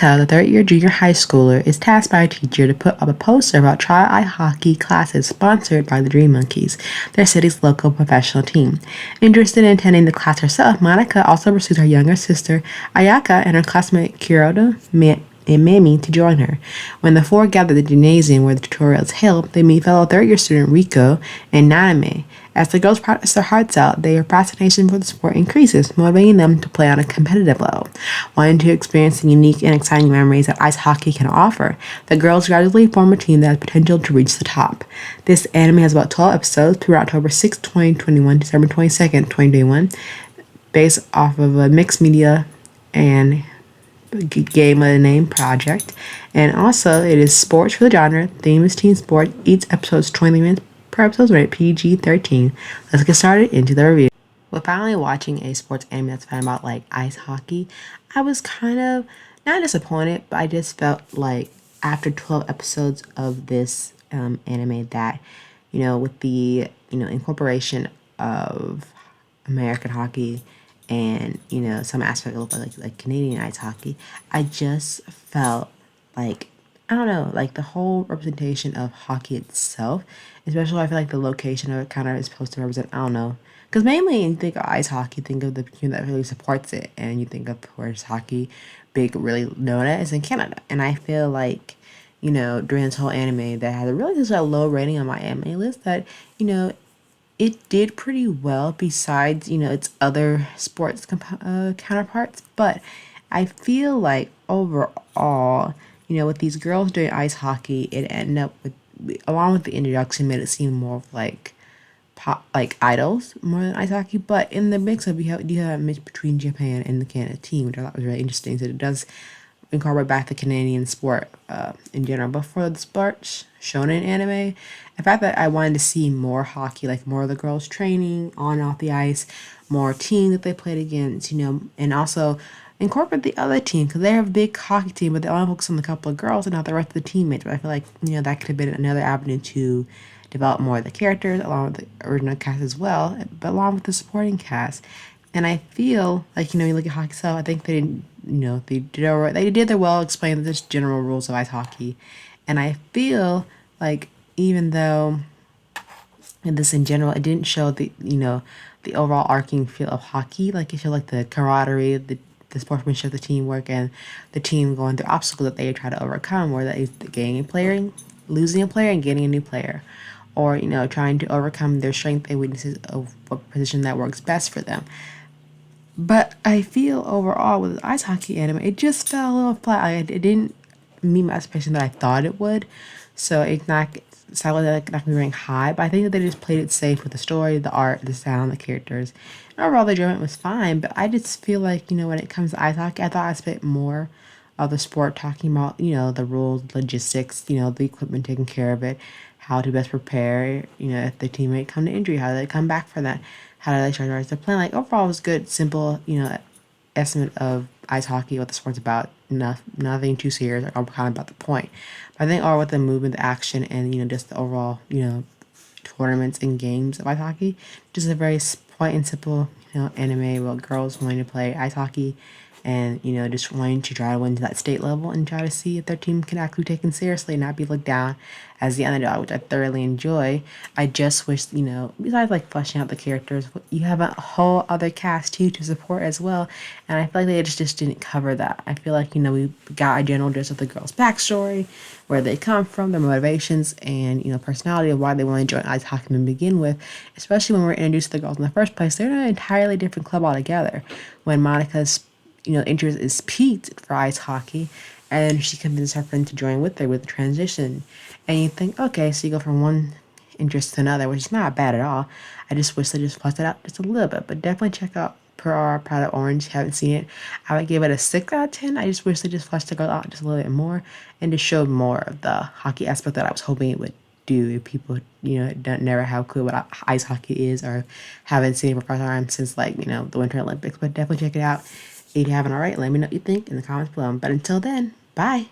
Monica, the third year junior high schooler, is tasked by a teacher to put up a poster about try ice hockey classes sponsored by the Dream Monkeys, their city's local professional team. Interested in attending the class herself, Monica also pursues her younger sister, Ayaka, and her classmate Kuroda and Mamie to join her. When the four gather at the gymnasium where the tutorial is held, they meet fellow third-year student Riko and Naname. As the girls practice their hearts out, their fascination for the sport increases, motivating them to play on a competitive level. Wanting to experience the unique and exciting memories that ice hockey can offer, the girls gradually form a team that has potential to reach the top. This anime has about 12 episodes through October 6, 2021 to December 22nd, 2021, based off of a mixed media and game of the name project. And also, it is sports for the genre. Theme is team sport. Each episode is 20 minutes per episode, rated PG-13. Let's get started into the review. With finally watching a sports anime that's kind of about like ice hockey, I was kind of not disappointed, but I just felt like after 12 episodes of this anime that, with the, incorporation of American hockey and some aspect of like Canadian ice hockey, I just felt like, I don't know, like the whole representation of hockey itself, especially I feel like the location of it kind of is supposed to represent, I don't know, because mainly you think of ice hockey, think of the team that really supports it, and you think of where's hockey big really known as in Canada. And I feel like, during this whole anime that had a really just a low rating on my anime list, that it did pretty well besides, its other sports counterparts. But I feel like overall, with these girls doing ice hockey, it ended up with, along with the introduction, made it seem more of like pop, like idols more than ice hockey. But in the mix of, you have a mix between Japan and the Canada team, which I thought was really interesting. So it does incorporate back the Canadian sport in general. But for the sports shonen anime, the fact that I wanted to see more hockey, like more of the girls training on and off the ice, more team that they played against, and also incorporate the other team because they're a big hockey team, but they only focus on a couple of girls and not the rest of the teammates. But I feel like that could have been another avenue to develop more of the characters along with the original cast as well, but along with the supporting cast. And I feel like, you look at hockey itself, I think they did their well explaining the general rules of ice hockey. And I feel like even though in this in general, it didn't show the overall arcing feel of hockey. Like it showed like the camaraderie, the sportsmanship, the teamwork, and the team going through obstacles that they try to overcome, where they gaining a player, losing a player, and getting a new player, or trying to overcome their strengths and weaknesses of what position that works best for them. But I feel overall with the ice hockey anime, it just fell a little flat. Like, it didn't meet my expectation that I thought it would. So it's not sadly not gonna be ranked high, but I think that they just played it safe with the story, the art, the sound, the characters. And overall, the enjoyment was fine. But I just feel like when it comes to ice hockey, I thought I spent more of the sport talking about the rules, logistics, the equipment, taking care of it, how to best prepare. If the teammate come to injury, how do they come back from that? How do they charge their plan? Like overall, it was good, simple, estimate of ice hockey, what the sport's about. Nothing too serious. Like I'm kind of about the point. But I think all with the movement, the action, and just the overall, tournaments and games of ice hockey, just a very point and simple, anime about girls wanting to play ice hockey, and just wanting to try to win to that state level and try to see if their team can actually be taken seriously and not be looked down as the underdog, which I thoroughly enjoy. I just wish, besides like fleshing out the characters, you have a whole other cast too to support as well, and I feel like they just didn't cover that. I feel like we got a general gist of the girls' backstory, where they come from, their motivations, and personality of why they want to join ice hockey to begin with. Especially when we're introduced to the girls in the first place, they're in an entirely different club altogether. When Monica's interest is peaked for ice hockey, and she convinces her friend to join with her with the transition. And you think, okay, so you go from one interest to another, which is not bad at all. I just wish they just fleshed it out just a little bit, but definitely check out PuraOre Pride of Orange. Haven't seen it, I would give it a 6 out of 10. I just wish they just fleshed it out just a little bit more and just showed more of the hockey aspect that I was hoping it would do if people don't never have a clue what ice hockey is or haven't seen it for the first time since like the Winter Olympics. But definitely check it out. If you haven't already, let me know what you think in the comments below. But until then, bye.